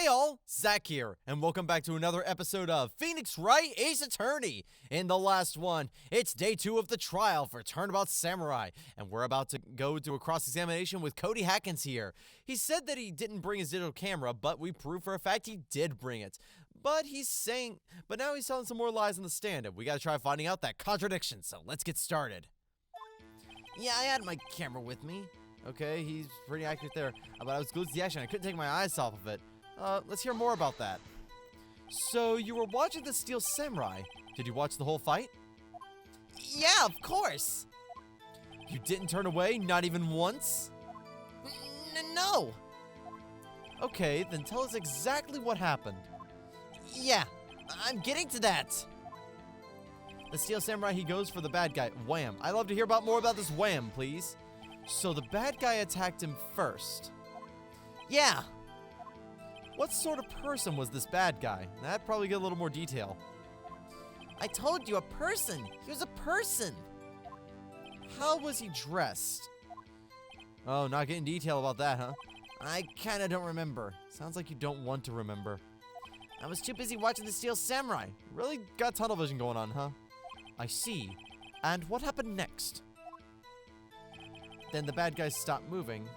Hey all, Zach here, and welcome back to another episode of Phoenix Wright, Ace Attorney. In the last one, it's day 2 of the trial for Turnabout Samurai, and we're about to go to a cross-examination with Cody Hackins here. He said that he didn't bring his digital camera, but we proved for a fact he did bring it. But now he's telling some more lies on the stand, and we gotta try finding out that contradiction, so let's get started. Yeah, I had my camera with me. Okay, he's pretty accurate there, but I was glued to the action. I couldn't take my eyes off of it. Let's hear more about that. So, you were watching the Steel Samurai. Did you watch the whole fight? Yeah, of course. You didn't turn away, not even once? No. Okay, then tell us exactly what happened. Yeah, I'm getting to that. The Steel Samurai, he goes for the bad guy. Wham. I'd love to hear more about this wham, please. So the bad guy attacked him first. Yeah. What sort of person was this bad guy? That'd probably get a little more detail. I told you, a person. He was a person. How was he dressed? Oh, not getting detail about that, huh? I kinda don't remember. Sounds like you don't want to remember. I was too busy watching the Steel Samurai. Really got tunnel vision going on, huh? I see. And what happened next? Then the bad guy stopped moving.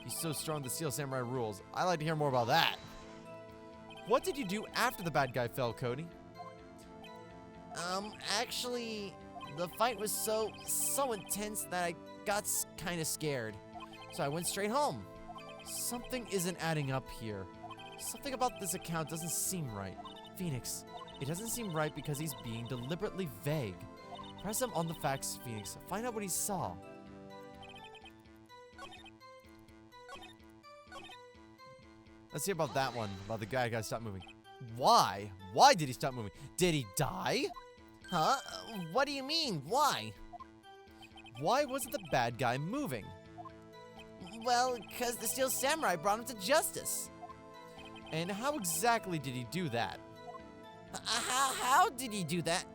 He's so strong the Steel Samurai rules. I'd like to hear more about that. What did you do after the bad guy fell, Cody? Actually, the fight was so intense that I got kinda scared. So I went straight home. Something isn't adding up here. Something about this account doesn't seem right. Phoenix, it doesn't seem right because he's being deliberately vague. Press him on the facts, Phoenix. Find out what he saw. Let's hear about that one, about the guy stopped moving. Why? Why did he stop moving? Did he die? Huh? What do you mean? Why? Why wasn't the bad guy moving? Well, because the Steel Samurai brought him to justice. And how exactly did he do that? How did he do that?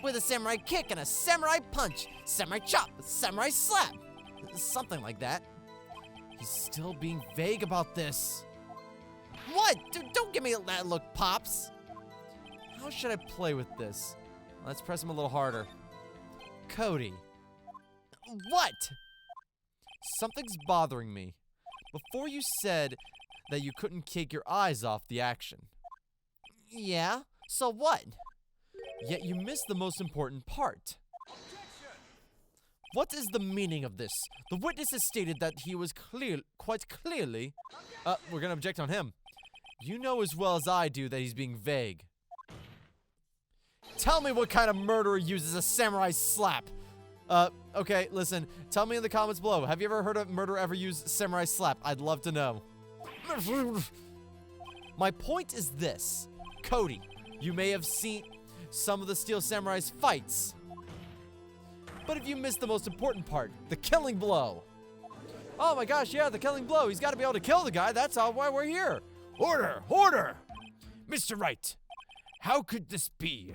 With a samurai kick and a samurai punch, samurai chop, samurai slap. Something like that. He's still being vague about this. What? Don't give me that look, Pops. How should I play with this? Let's press him a little harder. Cody. What? Something's bothering me. Before you said that you couldn't take your eyes off the action. Yeah? So what? Yet you missed the most important part. What is the meaning of this? The witness has stated that he was quite clearly... we're gonna object on him. You know as well as I do that he's being vague. Tell me what kind of murderer uses a samurai slap? Okay, listen. Tell me in the comments below. Have you ever heard a murderer ever use samurai slap? I'd love to know. My point is this. Cody, you may have seen some of the Steel Samurai's fights. But if you missed the most important part, the killing blow. Oh my gosh, yeah, the killing blow. He's got to be able to kill the guy. That's why we're here. Order! Order! Mr. Wright, how could this be?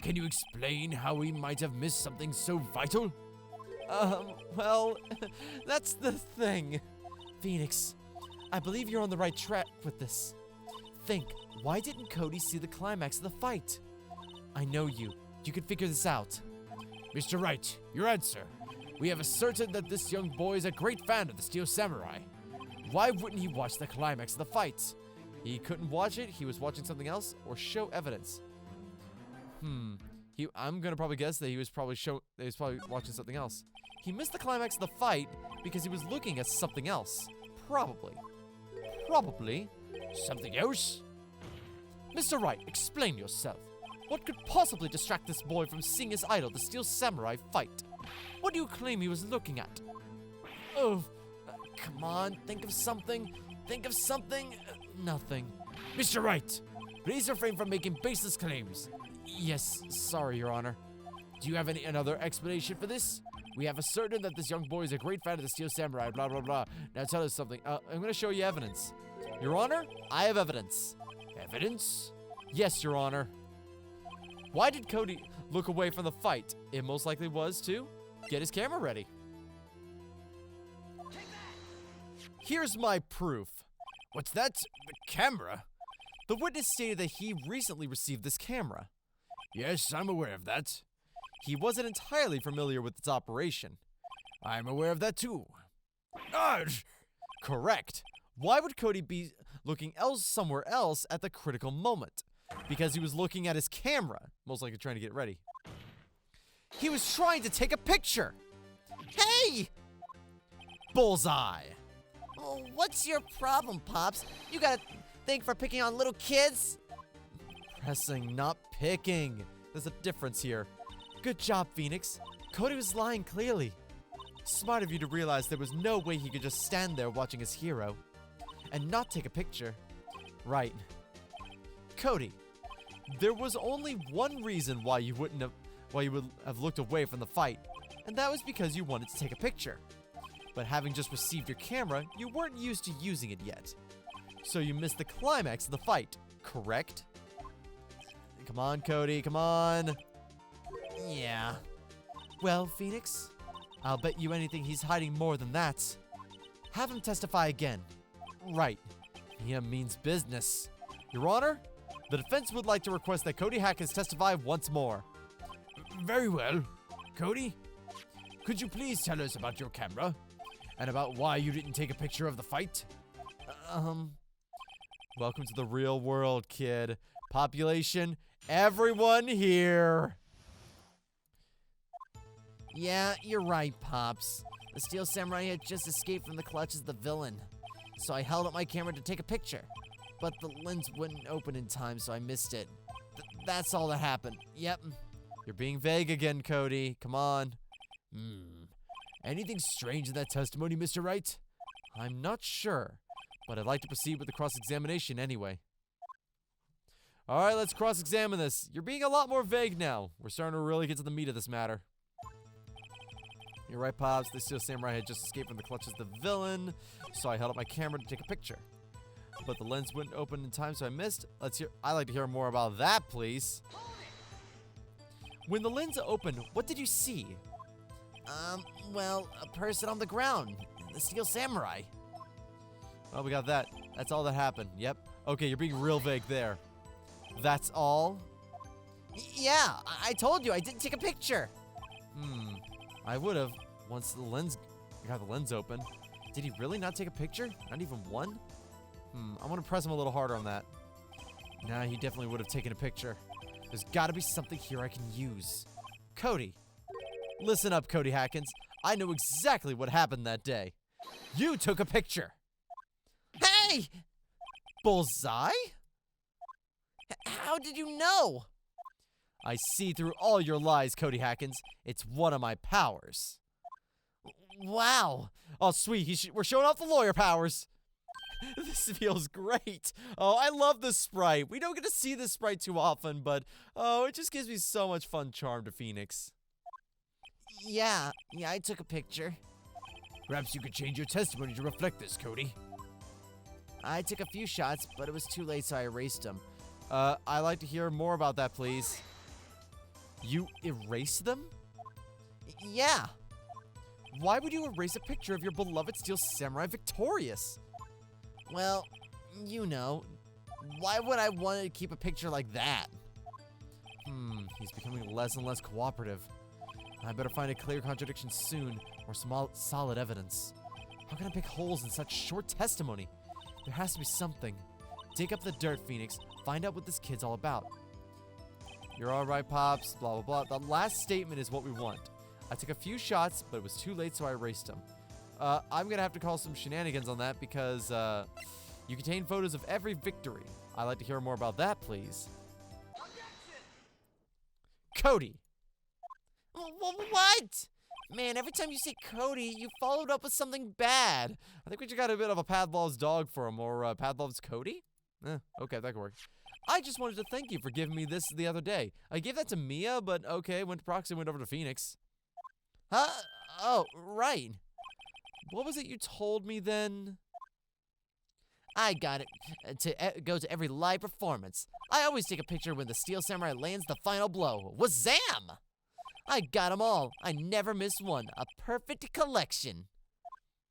Can you explain how we might have missed something so vital? Well, that's the thing. Phoenix, I believe you're on the right track with this. Think, why didn't Cody see the climax of the fight? I know you. You can figure this out. Mr. Wright, your answer. We have asserted that this young boy is a great fan of the Steel Samurai. Why wouldn't he watch the climax of the fight? He couldn't watch it, he was watching something else, or show evidence. I'm gonna probably guess that he was probably watching something else. He missed the climax of the fight because he was looking at something else. Probably. Something else? Mr. Wright, explain yourself. What could possibly distract this boy from seeing his idol, the Steel Samurai, fight? What do you claim he was looking at? Oh, come on, think of something. Nothing. Mr. Wright, please refrain from making baseless claims. Yes, sorry, Your Honor. Do you have another explanation for this? We have asserted that this young boy is a great fan of the Steel Samurai, blah, blah, blah. Now tell us something. I'm gonna show you evidence. Your Honor, I have evidence. Evidence? Yes, Your Honor. Why did Cody look away from the fight? It most likely was to get his camera ready. Here's my proof. What's that? The camera? The witness stated that he recently received this camera. Yes, I'm aware of that. He wasn't entirely familiar with its operation. I'm aware of that too. Ah! Correct. Why would Cody be looking somewhere else at the critical moment? Because he was looking at his camera, most likely trying to get ready. He was trying to take a picture. Hey! Bullseye. Oh, what's your problem, Pops? You got a thing for picking on little kids? Pressing, not picking. There's a difference here. Good job, Phoenix. Cody was lying clearly. Smart of you to realize there was no way he could just stand there watching his hero and not take a picture. Right. Cody, there was only one reason why you would have looked away from the fight, and that was because you wanted to take a picture. But having just received your camera, you weren't used to using it yet. So you missed the climax of the fight, correct? Come on, Cody, come on. Yeah. Well, Phoenix, I'll bet you anything he's hiding more than that. Have him testify again. Right. Yeah, means business. Your Honor, the defense would like to request that Cody Hackins testify once more. Very well. Cody, could you please tell us about your camera? And about why you didn't take a picture of the fight? Welcome to the real world, kid. Population, everyone here. Yeah, you're right, Pops. The Steel Samurai had just escaped from the clutches of the villain. So I held up my camera to take a picture. But the lens wouldn't open in time, so I missed it. That's all that happened. Yep. You're being vague again, Cody. Come on. Anything strange in that testimony, Mr. Wright? I'm not sure, but I'd like to proceed with the cross-examination anyway. All right, let's cross-examine this. You're being a lot more vague now. We're starting to really get to the meat of this matter. You're right, Pops. The Steel Samurai had just escaped from the clutches of the villain, so I held up my camera to take a picture. But the lens wouldn't open in time, so I missed. I'd like to hear more about that, please. When the lens opened, what did you see? Well, a person on the ground. The Steel Samurai. Oh, we got that. That's all that happened. Yep. Okay, you're being real vague there. That's all? Yeah, I told you I didn't take a picture. I would have once the lens got the lens open. Did he really not take a picture? Not even one? I want to press him a little harder on that. Nah, he definitely would have taken a picture. There's got to be something here I can use. Cody. Listen up, Cody Hackins. I know exactly what happened that day. You took a picture. Hey! Bullseye? How did you know? I see through all your lies, Cody Hackins. It's one of my powers. Wow. Oh, sweet. We're showing off the lawyer powers. This feels great. Oh, I love this sprite. We don't get to see this sprite too often, but oh, it just gives me so much fun charm to Phoenix. Yeah, I took a picture. Perhaps you could change your testimony to reflect this, Cody. I took a few shots, but it was too late, so I erased them. I'd like to hear more about that, please. You erased them? Yeah. Why would you erase a picture of your beloved Steel Samurai victorious? Well, you know, why would I want to keep a picture like that? He's becoming less and less cooperative. I better find a clear contradiction soon, or some solid evidence. How can I pick holes in such short testimony? There has to be something. Dig up the dirt, Phoenix. Find out what this kid's all about. You're all right, Pops. Blah, blah, blah. The last statement is what we want. I took a few shots, but it was too late, so I erased them. I'm going to have to call some shenanigans on that because you contain photos of every victory. I'd like to hear more about that, please. Cody. What? Man, every time you say Cody, you followed up with something bad. I think we just got a bit of a Pavlov's dog for him, or Pavlov's Cody? Okay, that could work. I just wanted to thank you for giving me this the other day. I gave that to Mia, but okay, went to Proxy, went over to Phoenix. Huh? Oh, right. What was it you told me then? I got it to go to every live performance. I always take a picture when the Steel Samurai lands the final blow. Wazam! I got 'em all. I never miss one. A perfect collection.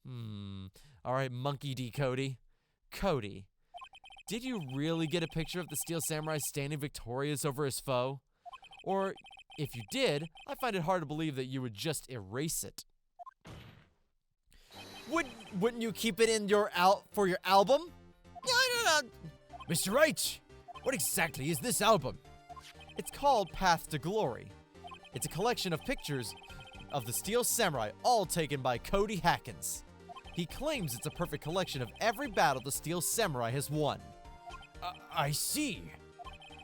All right, Monkey D. Cody. Cody, Did you really get a picture of the Steel Samurai standing victorious over his foe? Or, if you did, I find it hard to believe that you would just erase it. Wouldn't you keep it in your for your album? No. Mr. Wright, what exactly is this album? It's called Path to Glory. It's a collection of pictures of the Steel Samurai, all taken by Cody Hackins. He claims it's a perfect collection of every battle the Steel Samurai has won. I see.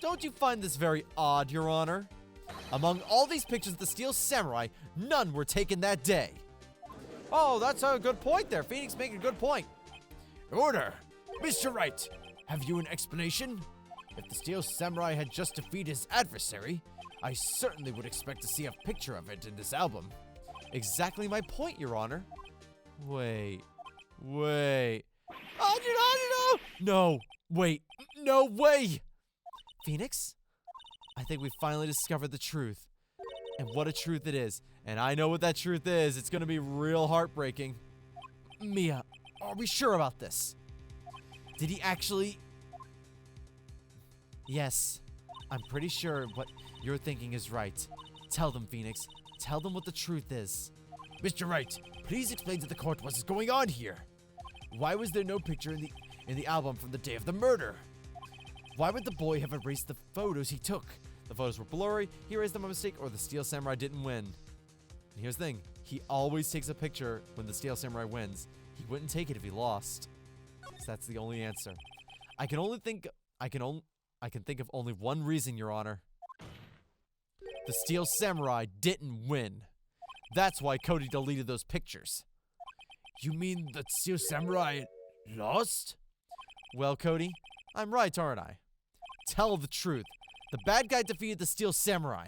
Don't you find this very odd, Your Honor? Among all these pictures of the Steel Samurai, none were taken that day. Oh, that's a good point there. Phoenix making a good point. Order! Mr. Wright, have you an explanation? If the Steel Samurai had just defeated his adversary, I certainly would expect to see a picture of it in this album. Exactly my point, Your Honor. Wait. Oh, No, wait, no way! Phoenix, I think we finally discovered the truth. And what a truth it is. And I know what that truth is. It's gonna be real heartbreaking. Mia, are we sure about this? Did he actually... Yes, I'm pretty sure what you're thinking is right. Tell them, Phoenix. Tell them what the truth is. Mr. Wright, please explain to the court what is going on here. Why was there no picture in the album from the day of the murder? Why would the boy have erased the photos he took? The photos were blurry, he erased them by mistake, or the Steel Samurai didn't win. And here's the thing, he always takes a picture when the Steel Samurai wins. He wouldn't take it if he lost. So that's the only answer. I can think of only one reason, Your Honor. The Steel Samurai didn't win. That's why Cody deleted those pictures. You mean the Steel Samurai lost? Well, Cody, I'm right, aren't I? Tell the truth. The bad guy defeated the Steel Samurai.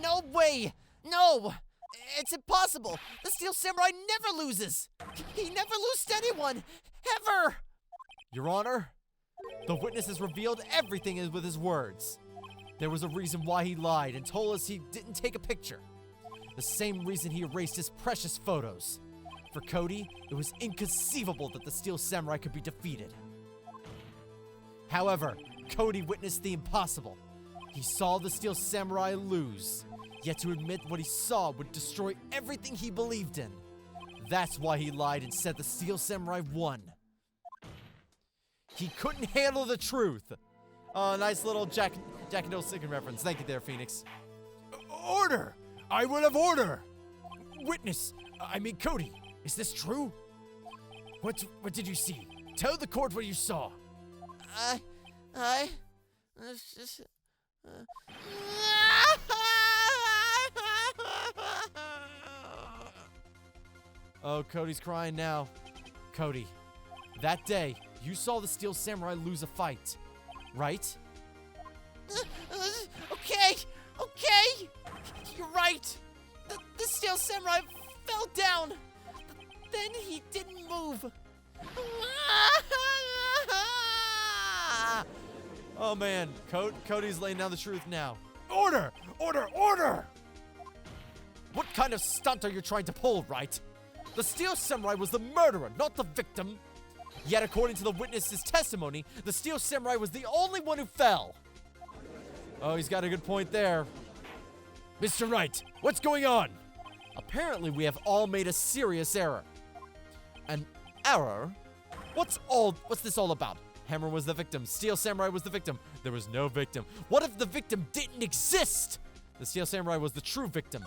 No way! No! It's impossible! The Steel Samurai never loses! He neves loses to anyone! Ever! Your Honor, the witness has revealed everything with his words. There was a reason why he lied and told us he didn't take a picture. The same reason he erased his precious photos. For Cody, it was inconceivable that the Steel Samurai could be defeated. However, Cody witnessed the impossible. He saw the Steel Samurai lose, yet to admit what he saw would destroy everything he believed in. That's why he lied and said the Steel Samurai won. He couldn't handle the truth. Nice little Jack and Jill Singing reference. Thank you there, Phoenix. Order! I will have order! Witness, Cody, is this true? What did you see? Tell the court what you saw. Oh, Cody's crying now. Cody, that day, you saw the Steel Samurai lose a fight, right? Okay! You're right! The Steel Samurai fell down! Then he didn't move! Oh man, Cody's laying down the truth now. Order! Order! What kind of stunt are you trying to pull, Wright? The Steel Samurai was the murderer, not the victim. Yet according to the witness's testimony, the Steel Samurai was the only one who fell. Oh, he's got a good point there. Mr. Wright, what's going on? Apparently, we have all made a serious error. An error? What's this all about? Hammer was the victim. Steel Samurai was the victim. There was no victim. What if the victim didn't exist? The Steel Samurai was the true victim.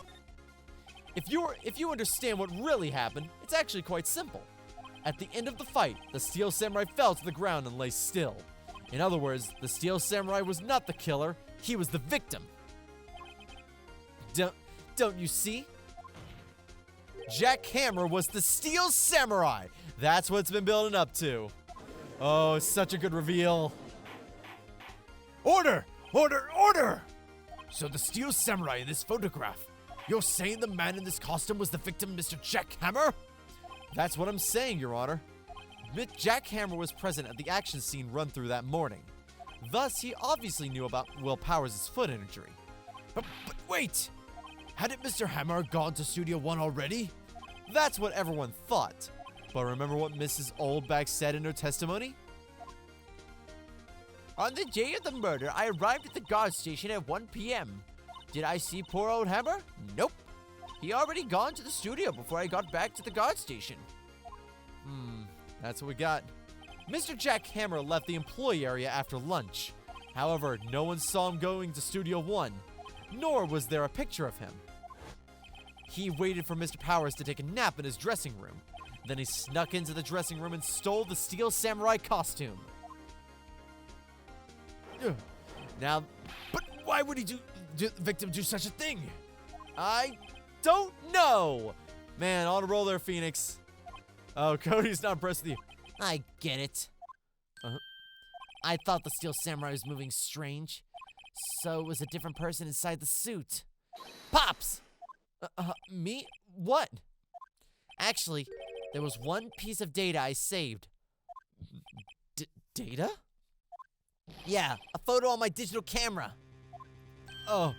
If you understand what really happened, it's actually quite simple. At the end of the fight, the Steel Samurai fell to the ground and lay still. In other words, the Steel Samurai was not the killer, he was the victim. Don't you see? Jack Hammer was the Steel Samurai. That's what's been building up to. Oh, such a good reveal. Order! So the Steel Samurai in this photograph, you're saying the man in this costume was the victim, Mr. Jack Hammer? That's what I'm saying, Your Honor. Jack Hammer was present at the action scene run through that morning. Thus, he obviously knew about Will Powers' foot injury. But wait! Hadn't Mr. Hammer gone to Studio One already? That's what everyone thought. But remember what Mrs. Oldbag said in her testimony? On the day of the murder, I arrived at the guard station at 1 p.m. Did I see poor old Hammer? Nope. He already gone to the studio before I got back to the guard station. That's what we got. Mr. Jack Hammer left the employee area after lunch. However, no one saw him going to Studio 1, nor was there a picture of him. He waited for Mr. Powers to take a nap in his dressing room. Then he snuck into the dressing room and stole the Steel Samurai costume. Now, But why would the victim do such a thing? I don't know. Man, on a roll there, Phoenix. Oh, Cody's not impressed with you. I get it. Uh-huh. I thought the Steel Samurai was moving strange, so it was a different person inside the suit. Pops! Me? What? Actually, there was one piece of data I saved. Data? Yeah, a photo on my digital camera. Oh,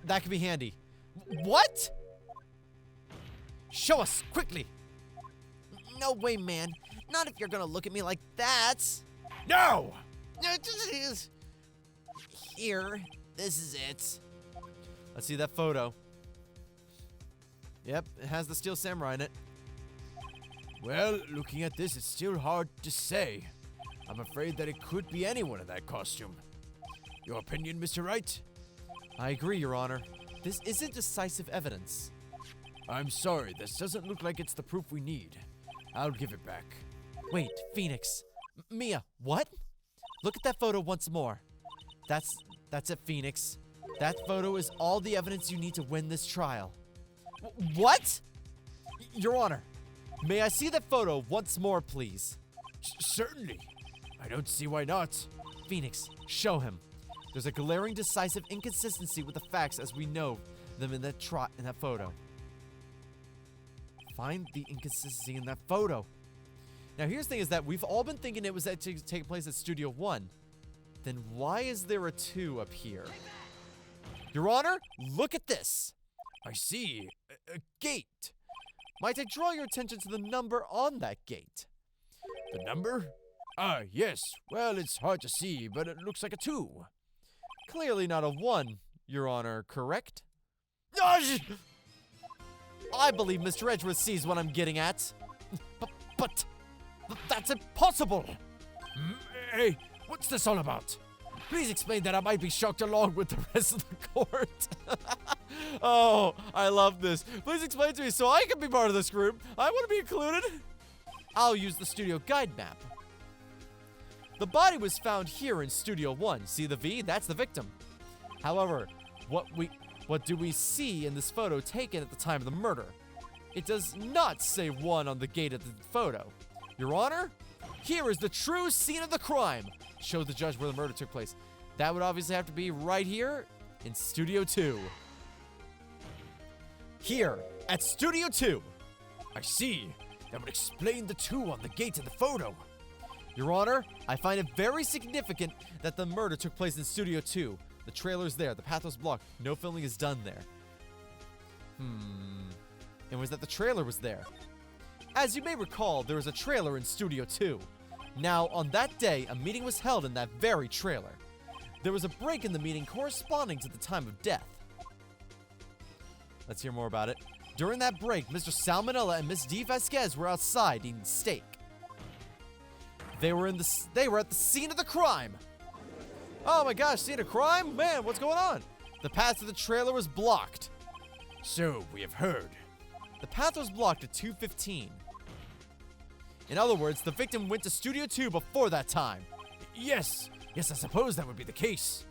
that could be handy. What? Show us, quickly. No way, man. Not if you're gonna look at me like that. No! Here, this is it. Let's see that photo. Yep, it has the Steel Samurai in it. Well, looking at this, it's still hard to say. I'm afraid that it could be anyone in that costume. Your opinion, Mr. Wright? I agree, Your Honor. This isn't decisive evidence. I'm sorry, this doesn't look like it's the proof we need. I'll give it back. Wait, Phoenix. Mia, what? Look at that photo once more. That's it, Phoenix. That photo is all the evidence you need to win this trial. What? Your Honor, may I see that photo once more, please? Certainly. I don't see why not. Phoenix, show him. There's a glaring decisive inconsistency with the facts as we know them in that photo. Find the inconsistency in that photo. Now here's the thing is that we've all been thinking it was to take place at Studio 1. Then why is there a 2 up here? Your Honor, look at this. I see. A gate. Might I draw your attention to the number on that gate? The number? Ah, yes. Well, it's hard to see, but it looks like a 2. Clearly not a 1, Your Honor, correct? I believe Mr. Edgeworth sees what I'm getting at. But that's impossible! Hey, what's this all about? Please explain that I might be shocked along with the rest of the court. Oh, I love this. Please explain to me so I can be part of this group. I want to be included. I'll use the studio guide map. The body was found here in Studio 1. See the V? That's the victim. However, what do we see in this photo taken at the time of the murder? It does not say 1 on the gate of the photo. Your Honor, here is the true scene of the crime. Show the judge where the murder took place. That would obviously have to be right here in Studio 2. Here at Studio 2. I see. That would explain the 2 on the gate in the photo. Your Honor, I find it very significant that the murder took place in Studio 2. The trailer's there. The path was blocked. No filming is done there. And was that the trailer was there? As you may recall, there was a trailer in Studio 2. Now, on that day, a meeting was held in that very trailer. There was a break in the meeting corresponding to the time of death. Let's hear more about it. During that break, Mr. Salmonella and Miss D. Vasquez were outside eating steak. They were at the scene of the crime. Oh my gosh, scene of crime? Man, what's going on? The path to the trailer was blocked. So, we have heard. The path was blocked at 2:15. In other words, the victim went to Studio 2 before that time. Yes, I suppose that would be the case.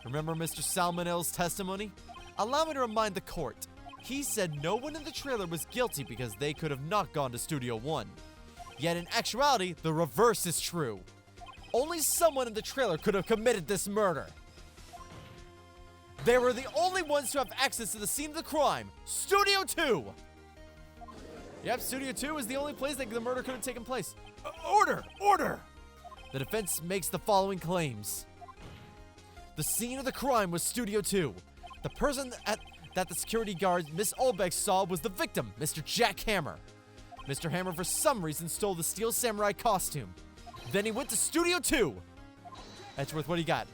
Remember Mr. Salmonella's testimony? Allow me to remind the court. He said no one in the trailer was guilty because they could have not gone to Studio 1. Yet in actuality, the reverse is true. Only someone in the trailer could have committed this murder. They were the only ones to have access to the scene of the crime, Studio 2. Yep, Studio 2 is the only place that the murder could have taken place. Order! The defense makes the following claims. The scene of the crime was Studio 2. The person that the security guard, Miss Olbeck, saw was the victim, Mr. Jack Hammer. Mr. Hammer, for some reason, stole the Steel Samurai costume. Then he went to Studio 2. Edgeworth, what do you got?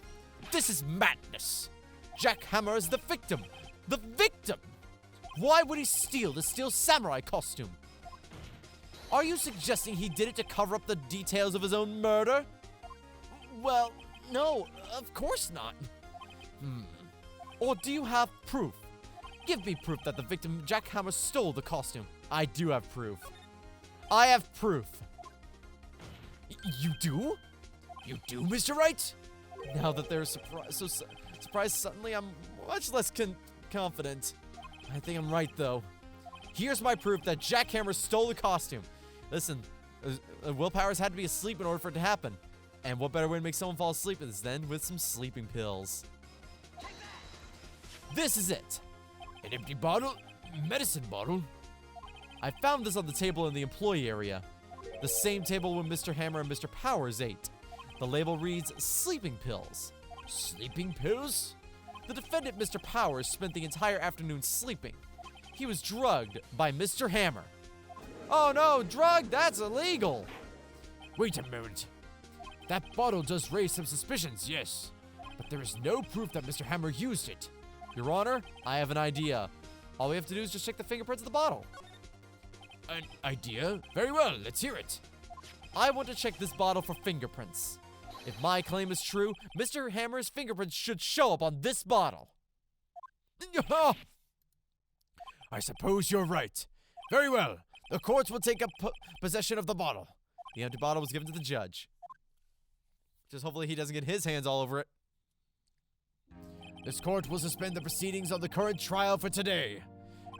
This is madness. Jack Hammer is the victim. The victim! Why would he steal the Steel Samurai costume? Are you suggesting he did it to cover up the details of his own murder? Well, no, of course not. Or do you have proof? Give me proof that the victim, Jack Hammer, stole the costume. I do have proof. I have proof. You do? You do, Mr. Wright? Now that they're surprised suddenly, I'm much less confident. I think I'm right, though. Here's my proof that Jack Hammer stole the costume. Listen, Willpower's had to be asleep in order for it to happen. And what better way to make someone fall asleep than with some sleeping pills? This is it. An empty bottle? Medicine bottle? I found this on the table in the employee area. The same table where Mr. Hammer and Mr. Powers ate. The label reads sleeping pills. Sleeping pills? The defendant, Mr. Powers, spent the entire afternoon sleeping. He was drugged by Mr. Hammer. Oh no, drugged? That's illegal. Wait a moment. That bottle does raise some suspicions, yes. But there is no proof that Mr. Hammer used it. Your Honor, I have an idea. All we have to do is just check the fingerprints of the bottle. An idea? Very well, let's hear it. I want to check this bottle for fingerprints. If my claim is true, Mr. Hammer's fingerprints should show up on this bottle. I suppose you're right. Very well. The courts will take up possession of the bottle. The empty bottle was given to the judge. Just hopefully he doesn't get his hands all over it. This court will suspend the proceedings of the current trial for today.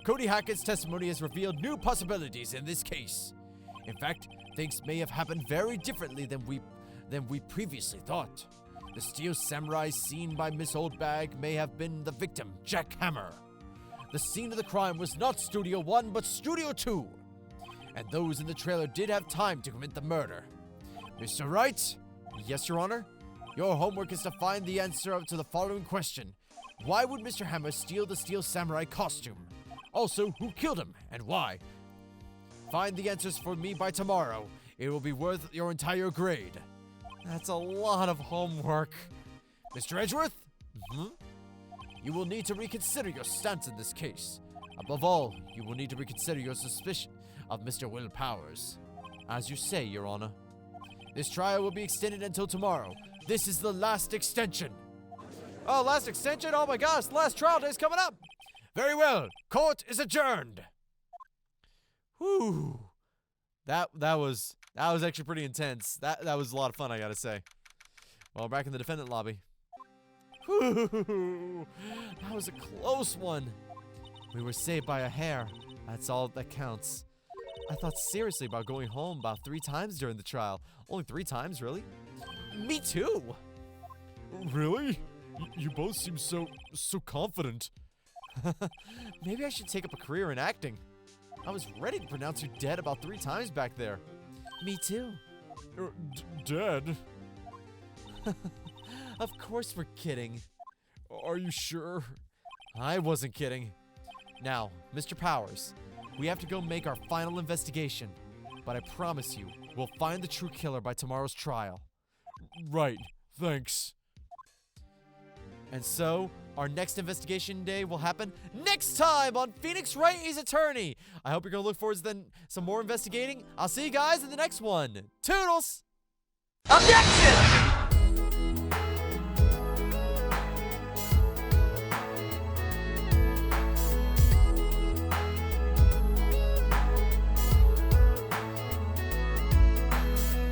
Cody Hackins' testimony has revealed new possibilities in this case. In fact, things may have happened very differently than we previously thought. The Steel Samurai seen by Miss Oldbag may have been the victim, Jack Hammer. The scene of the crime was not Studio 1, but Studio 2. And those in the trailer did have time to commit the murder. Mr. Wright? Yes, Your Honor? Your homework is to find the answer to the following question. Why would Mr. Hammer steal the Steel Samurai costume? Also, who killed him and why? Find the answers for me by tomorrow. It will be worth your entire grade. That's a lot of homework. Mr. Edgeworth? You will need to reconsider your stance in this case. Above all, you will need to reconsider your suspicion of Mr. Will Powers. As you say, Your Honor. This trial will be extended until tomorrow. This is the last extension. Oh, last extension? Oh my gosh, the last trial day's coming up. Very well. Court is adjourned. Whew. That was actually pretty intense. That was a lot of fun, I gotta say. Well, back in the defendant lobby. Whew. That was a close one. We were saved by a hair. That's all that counts. I thought seriously about going home about 3 times during the trial. Only 3 times, really? Me too. Really? You both seem so confident. Maybe I should take up a career in acting. I was ready to pronounce you dead about 3 times back there. Me too. Dead? Of course we're kidding. Are you sure? I wasn't kidding. Now, Mr. Powers, we have to go make our final investigation. But I promise you, we'll find the true killer by tomorrow's trial. Right, thanks. And so, our next investigation day will happen next time on Phoenix Wright Ace Attorney. I hope you're going to look forward to then some more investigating. I'll see you guys in the next one. Toodles! Objection!